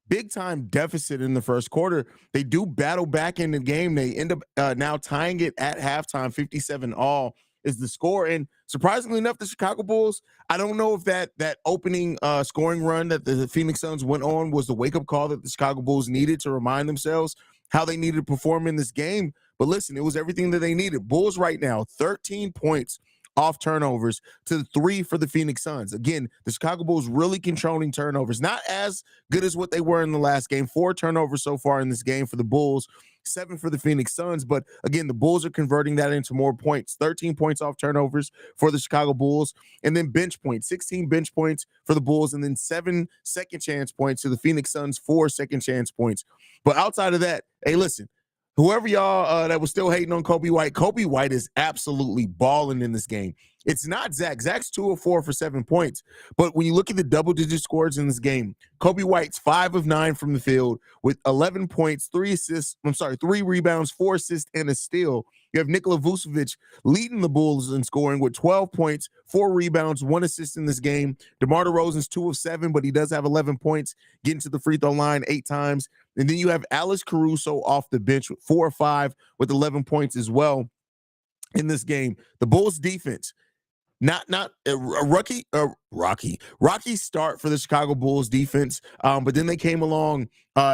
big time deficit in the first quarter. They do battle back in the game. They end up now tying it at halftime. 57 all is the score. And surprisingly enough, the Chicago Bulls, I don't know if that opening scoring run that the Phoenix Suns went on was the wake up call that the Chicago Bulls needed to remind themselves how they needed to perform in this game. But listen, it was everything that they needed. Bulls right now, 13 points off turnovers to 3 for the Phoenix Suns. Again, the Chicago Bulls really controlling turnovers. Not as good as what they were in the last game. 4 turnovers so far in this game for the Bulls, 7 for the Phoenix Suns. But again, the Bulls are converting that into more points. 13 points off turnovers for the Chicago Bulls. And then bench points, 16 bench points for the Bulls, and then 7 second chance points to the Phoenix Suns, 4 second chance points. But outside of that, hey, listen, whoever y'all that was still hating on Kobe White is absolutely balling in this game. It's not Zach. Zach's 2 of 4 for 7 points. But when you look at the double-digit scores in this game, Kobe White's 5 of 9 from the field with 11 points, 3 rebounds, 4 assists, and a steal. You have Nikola Vucevic leading the Bulls in scoring with 12 points, 4 rebounds, 1 assist in this game. DeMar DeRozan's 2 of 7, but he does have 11 points, getting to the free throw line 8 times. And then you have Alex Caruso off the bench with 4 or 5 with 11 points as well in this game. The Bulls defense, not a rocky start for the Chicago Bulls defense, but then they came along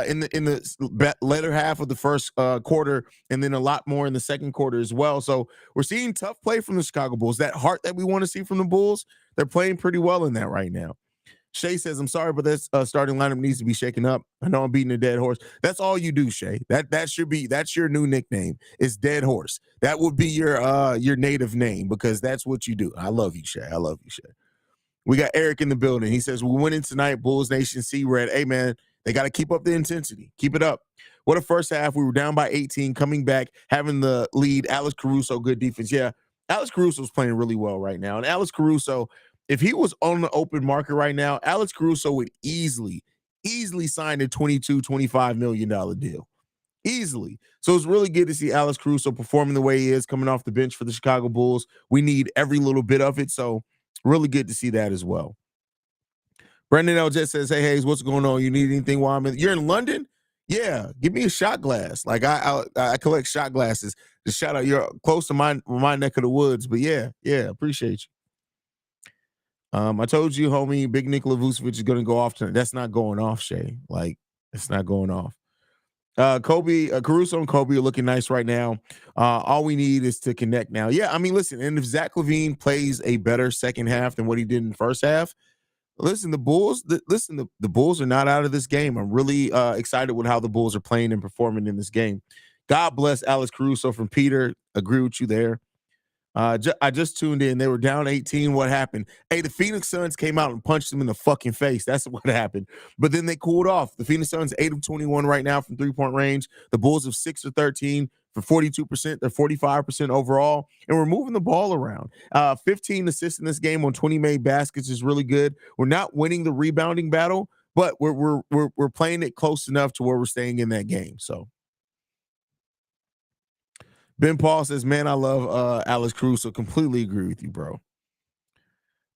in the latter half of the first quarter, and then a lot more in the second quarter as well. So we're seeing tough play from the Chicago Bulls. That heart that we want to see from the Bulls, they're playing pretty well in that right now. Shay says, I'm sorry, but this starting lineup needs to be shaken up. I know I'm beating a dead horse. That's all you do, Shay. That's your new nickname. Is Dead Horse. That would be your native name, because that's what you do. I love you, Shay. I love you, Shay. We got Eric in the building. He says, we're winning tonight, Bulls Nation, see red. Hey, man, they got to keep up the intensity. Keep it up. What a first half. We were down by 18, coming back, having the lead. Alex Caruso, good defense. Yeah, Alex Caruso's playing really well right now. And Alex Caruso, if he was on the open market right now, Alex Caruso would easily sign a $22-25 million deal. Easily. So it's really good to see Alex Caruso performing the way he is, coming off the bench for the Chicago Bulls. We need every little bit of it. So really good to see that as well. Brendan L. says, hey, Haize, what's going on? You need anything while I'm in? You're in London? Yeah, give me a shot glass. Like I collect shot glasses. Just shout out, you're close to my neck of the woods. But yeah, appreciate you. I told you, homie, big Nikola Vucevic is going to go off tonight. That's not going off, Shay. Like, it's not going off. Caruso and Kobe are looking nice right now. All we need is to connect now. Yeah, I mean, listen, and if Zach LaVine plays a better second half than what he did in the first half, listen, the Bulls are not out of this game. I'm really excited with how the Bulls are playing and performing in this game. God bless Alex Caruso from Peter. Agree with you there. I just tuned in. They were down 18. What happened? Hey, the Phoenix Suns came out and punched them in the fucking face. That's what happened. But then they cooled off. The Phoenix Suns 8 of 21 right now from three-point range. The Bulls have 6 of 13 for 42%. They're 45% overall, and we're moving the ball around. 15 assists in this game on 20 made baskets is really good. We're not winning the rebounding battle, but we're playing it close enough to where we're staying in that game. So. Ben Paul says, man, I love Alex Caruso. Completely agree with you, bro.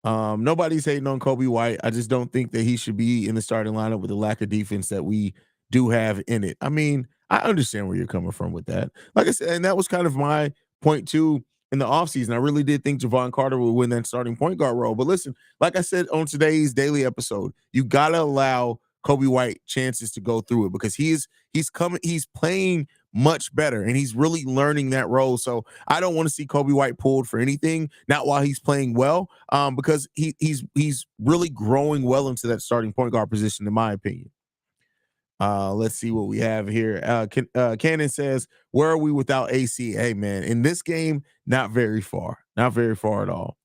Nobody's hating on Kobe White. I just don't think that he should be in the starting lineup with the lack of defense that we do have in it. I mean, I understand where you're coming from with that. Like I said, and that was kind of my point too in the offseason. I really did think Javon Carter would win that starting point guard role. But listen, like I said on today's daily episode, you got to allow Kobe White chances to go through it, because he's playing much better, and he's really learning that role. So I don't want to see Kobe White pulled for anything, not while he's playing well, because he's really growing well into that starting point guard position, in my opinion. Let's see what we have here. Cannon says, where are we without AC? Hey, man, in this game, not very far at all.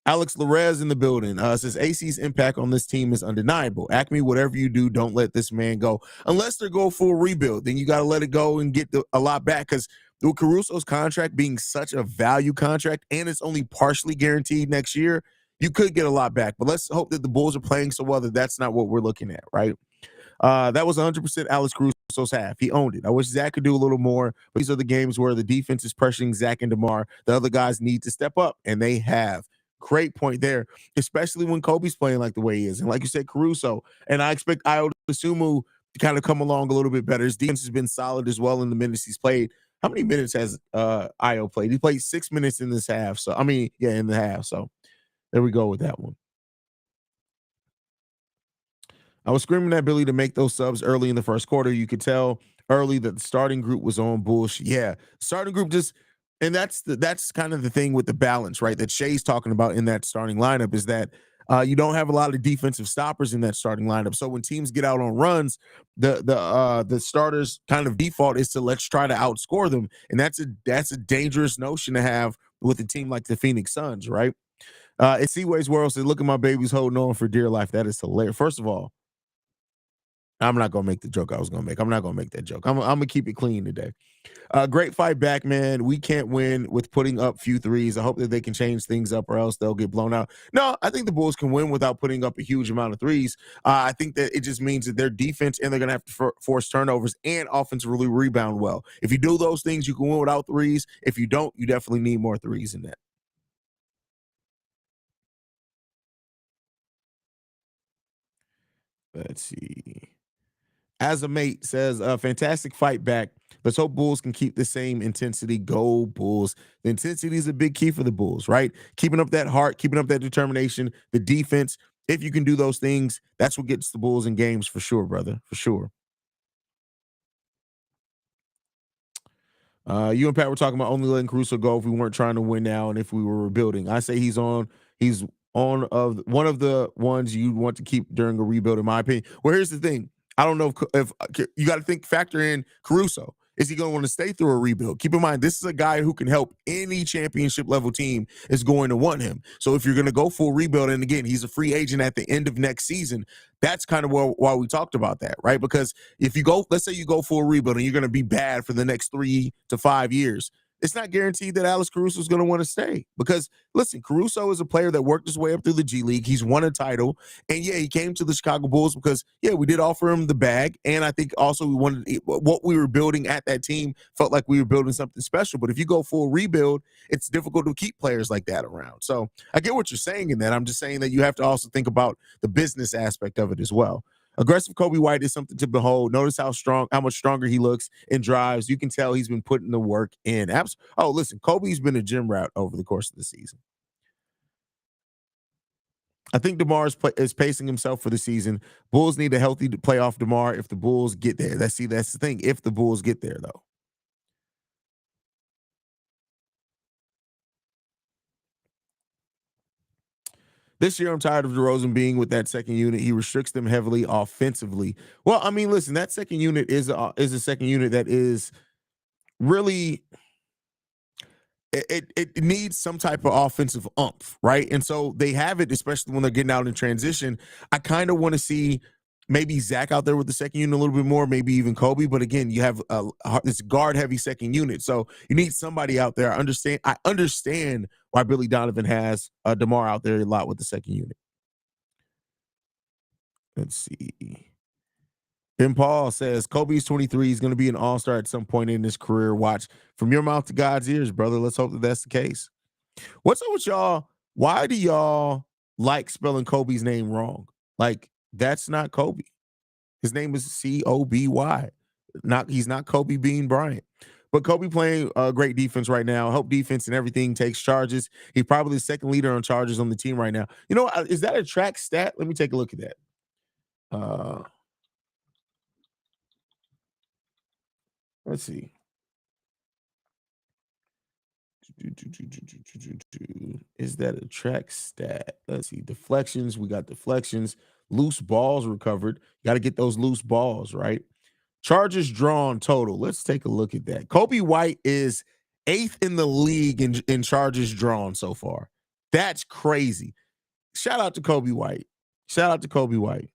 Alex Larez in the building says AC's impact on this team is undeniable. Acme, whatever you do, don't let this man go. Unless they go full rebuild, then you got to let it go and get a lot back, because with Caruso's contract being such a value contract and it's only partially guaranteed next year, you could get a lot back. But let's hope that the Bulls are playing so well that that's not what we're looking at, right? That was 100% Alex Caruso's half. He owned it. I wish Zach could do a little more, but these are the games where the defense is pressuring Zach and DeMar. The other guys need to step up, and they have. Great point there, especially when Kobe's playing like the way he is. And like you said, Caruso, and I expect Ayo Dosunmu kind of come along a little bit better. His defense has been solid as well in the minutes he's played. How many minutes has Io played? He played 6 minutes in this half. So I mean, yeah, in the half. So there we go with that one. I was screaming at Billy to make those subs early in the first quarter. You could tell early that the starting group was on bullshit. Yeah, starting group just, and that's kind of the thing with the balance, right? That Shay's talking about in that starting lineup is that you don't have a lot of defensive stoppers in that starting lineup. So when teams get out on runs, the starters kind of default is to let's try to outscore them, and that's a dangerous notion to have with a team like the Phoenix Suns, right? It's Seaway's World said, "Look at my babies holding on for dear life." That is hilarious. First of all, I'm not gonna make the joke I was gonna make. I'm not gonna make that joke. I'm gonna keep it clean today. Great fight back, man. We can't win with putting up few threes. I hope that they can change things up, or else they'll get blown out. No, I think the Bulls can win without putting up a huge amount of threes. I think that it just means that their defense and they're gonna have to force turnovers and offensively rebound well. If you do those things, you can win without threes. If you don't, you definitely need more threes in that. Let's see. As a mate says, a fantastic fight back. Let's hope Bulls can keep the same intensity. Go Bulls. The intensity is a big key for the Bulls, right? Keeping up that heart, keeping up that determination, the defense. If you can do those things, that's what gets the Bulls in games for sure, brother, for sure. You and Pat were talking about only letting Caruso go if we weren't trying to win now and if we were rebuilding. I say he's on of one of the ones you want to keep during a rebuild, in my opinion. Well, here's the thing. I don't know if you got to factor in Caruso. Is he going to want to stay through a rebuild? Keep in mind, this is a guy who can help any championship level team is going to want him. So if you're going to go full rebuild, and again, he's a free agent at the end of next season, that's kind of why we talked about that, right? Because if you go, let's say you go for a rebuild and you're going to be bad for the next 3 to 5 years, it's not guaranteed that Alex Caruso is going to want to stay. Because listen, Caruso is a player that worked his way up through the G League. He's won a title, and yeah, he came to the Chicago Bulls because yeah, we did offer him the bag, and I think also we wanted what we were building at that team felt like we were building something special. But if you go full rebuild, it's difficult to keep players like that around. So I get what you're saying in that. I'm just saying that you have to also think about the business aspect of it as well. Aggressive Kobe White is something to behold. Notice how much stronger he looks in drives. You can tell he's been putting the work in. Oh, listen, Kobe's been a gym rat over the course of the season. I think DeMar is pacing himself for the season. Bulls need a healthy playoff DeMar if the Bulls get there. That's the thing. If the Bulls get there, though. This year, I'm tired of DeRozan being with that second unit. He restricts them heavily offensively. Well, I mean, listen, that second unit is a second unit that is really it needs some type of offensive umph, right? And so they have it, especially when they're getting out in transition. I kind of want to see maybe Zach out there with the second unit a little bit more, maybe even Kobe. But again, you have this guard heavy second unit, so you need somebody out there. I understand why Billy Donovan has DeMar out there a lot with the second unit. Let's see. Ben Paul says Kobe's 23. He's going to be an all-star at some point in his career. Watch from your mouth to God's ears, brother. Let's hope that that's the case. What's up with y'all? Why do y'all like spelling Kobe's name wrong? Like that's not Kobe. His name is Coby. He's not Kobe Bean Bryant. But Kobe playing great defense right now. Help defense and everything takes charges. He's probably the second leader on charges on the team right now. You know, is that a track stat? Let me take a look at that. Uh, let's see. Is that a track stat? Let's see. Deflections. We got deflections. Loose balls recovered. Got to get those loose balls, right? Charges drawn total. Let's take a look at that. Kobe White is eighth in the league in charges drawn so far. That's crazy. Shout out to Kobe White. Shout out to Kobe White.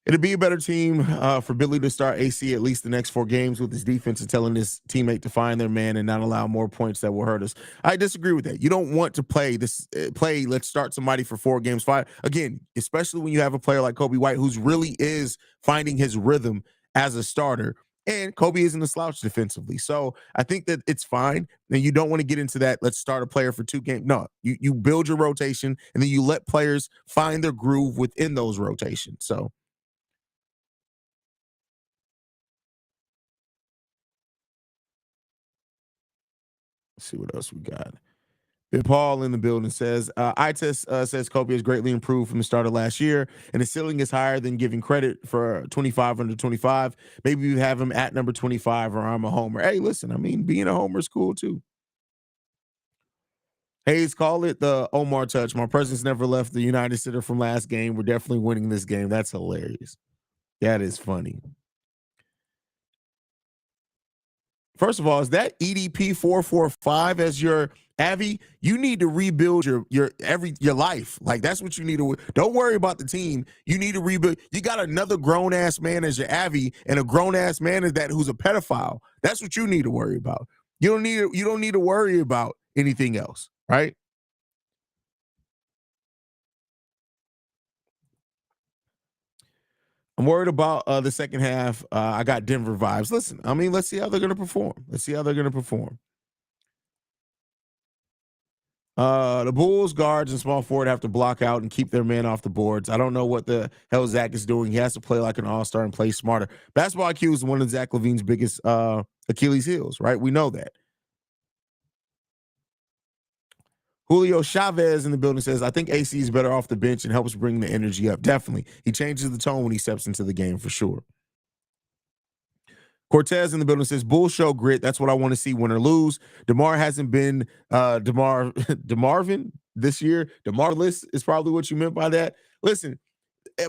It'd be a better team for Billy to start AC at least the next 4 games with his defense and telling his teammate to find their man and not allow more points that will hurt us. I disagree with that. You don't want to play this play. Let's start somebody for 4 games. Five again, especially when you have a player like Kobe White who's really is finding his rhythm as a starter. And Kobe isn't a slouch defensively. So I think that it's fine. And you don't want to get into that. Let's start a player for 2 games. No, you build your rotation and then you let players find their groove within those rotations. So let's see what else we got. Big Paul in the building says, ITES says Kobe has greatly improved from the start of last year, and his ceiling is higher than giving credit for 25 under 25. Maybe you have him at number 25 or I'm a homer. Hey, listen, I mean, being a homer is cool too. Haize, call it the Omar touch. My presence never left the United Center from last game. We're definitely winning this game. That's hilarious. That is funny. First of all, is that EDP 445 as your Avi? You need to rebuild your life. Like that's what you need to. Don't worry about the team. You need to rebuild. You got another grown ass man as your Avi, and a grown ass man is that who's a pedophile. That's what you need to worry about. You don't need to worry about anything else, right? I'm worried about the second half. I got Denver vibes. Listen, I mean, let's see how they're going to perform. Let's see how they're going to perform. The Bulls guards and small forward have to block out and keep their man off the boards. I don't know what the hell Zach is doing. He has to play like an all-star and play smarter. Basketball IQ is one of Zach Levine's biggest Achilles heels, right? We know that. Julio Chavez in the building says, I think AC is better off the bench and helps bring the energy up. Definitely. He changes the tone when he steps into the game for sure. Cortez in the building says, Bulls show grit. That's what I want to see, win or lose. DeMar hasn't been DeMarvin this year. DeMarless is probably what you meant by that. Listen,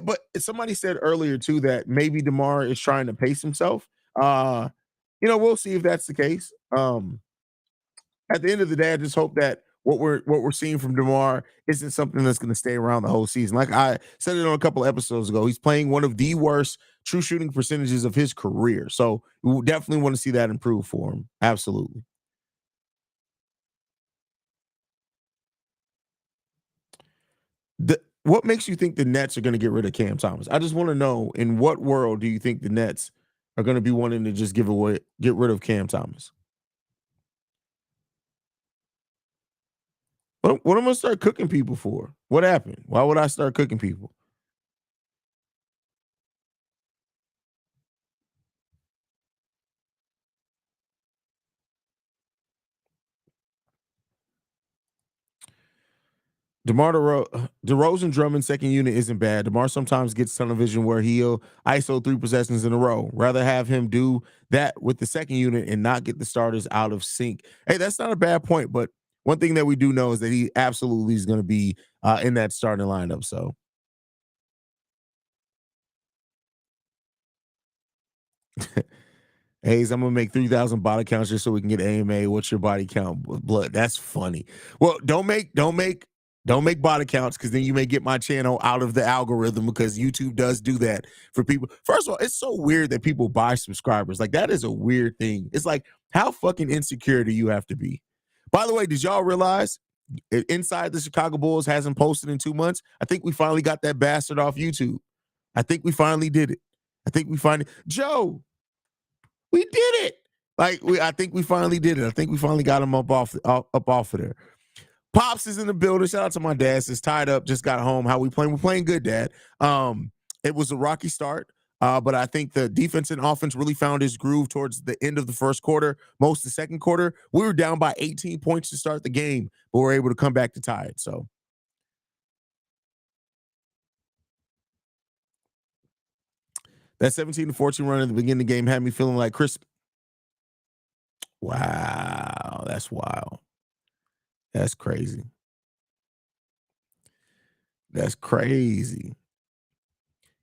but somebody said earlier too that maybe DeMar is trying to pace himself. We'll see if that's the case. At the end of the day, I just hope that what we're seeing from DeMar isn't something that's going to stay around the whole season. Like I said it on a couple episodes ago, he's playing one of the worst true shooting percentages of his career. So we definitely want to see that improve for him. Absolutely. What makes you think the Nets are going to get rid of Cam Thomas? I just want to know in what world do you think the Nets are going to be wanting to just get rid of Cam Thomas? What am I gonna start cooking people for? What happened? Why would I start cooking people? DeRozan Drummond second unit isn't bad. DeMar sometimes gets tunnel vision where he'll ISO 3 possessions in a row. Rather have him do that with the second unit and not get the starters out of sync. Hey, that's not a bad point, but one thing that we do know is that he absolutely is going to be in that starting lineup. So Haize, I'm gonna make 3,000 body counts just so we can get AMA. What's your body count? Blood. That's funny. Well, don't make body counts because then you may get my channel out of the algorithm because YouTube does do that for people. First of all, it's so weird that people buy subscribers. Like that is a weird thing. It's like how fucking insecure do you have to be? By the way, did y'all realize inside the Chicago Bulls hasn't posted in 2 months? I think we finally got that bastard off YouTube. I think we finally did it. I think we finally Joe. We did it. I think we finally did it. I think we finally got him up off of there. Pops is in the building. Shout out to my dad. Says tied up, just got home. How we playing? We're playing good, Dad. It was a rocky start, but I think the defense and offense really found his groove towards the end of the first quarter, most of the second quarter. We were down by 18 points to start the game, but we are able to come back to tie it. So that 17 to 14 run at the beginning of the game had me feeling like Chris. Wow, that's wild. That's crazy. That's crazy.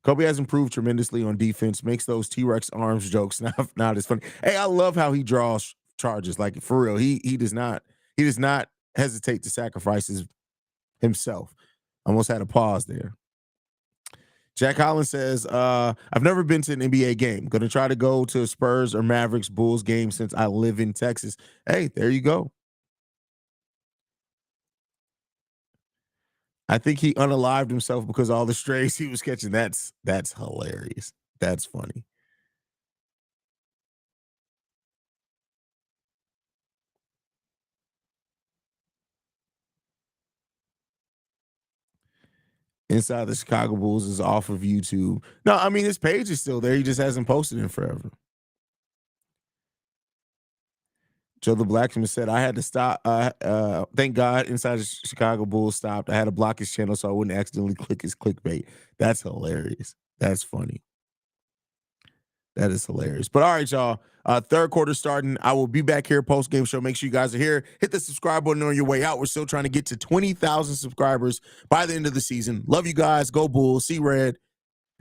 Kobe has improved tremendously on defense, makes those T-Rex arms jokes not as funny. Hey, I love how he draws charges. Like for real. He does not hesitate to sacrifice himself. Almost had a pause there. Jack Holland says, I've never been to an NBA game. Gonna try to go to a Spurs or Mavericks Bulls game since I live in Texas. Hey, there you go. I think he unalived himself because all the strays he was catching. That's hilarious. That's funny. Inside the Chicago Bulls is off of YouTube. No, I mean his page is still there. He just hasn't posted in forever. Joe the Blacksmith said, I had to stop. Thank God Inside the Chicago Bulls stopped. I had to block his channel so I wouldn't accidentally click his clickbait. That's hilarious. That's funny. That is hilarious. But all right, y'all. Third quarter starting. I will be back here post game show. Make sure you guys are here. Hit the subscribe button on your way out. We're still trying to get to 20,000 subscribers by the end of the season. Love you guys. Go Bulls. See red.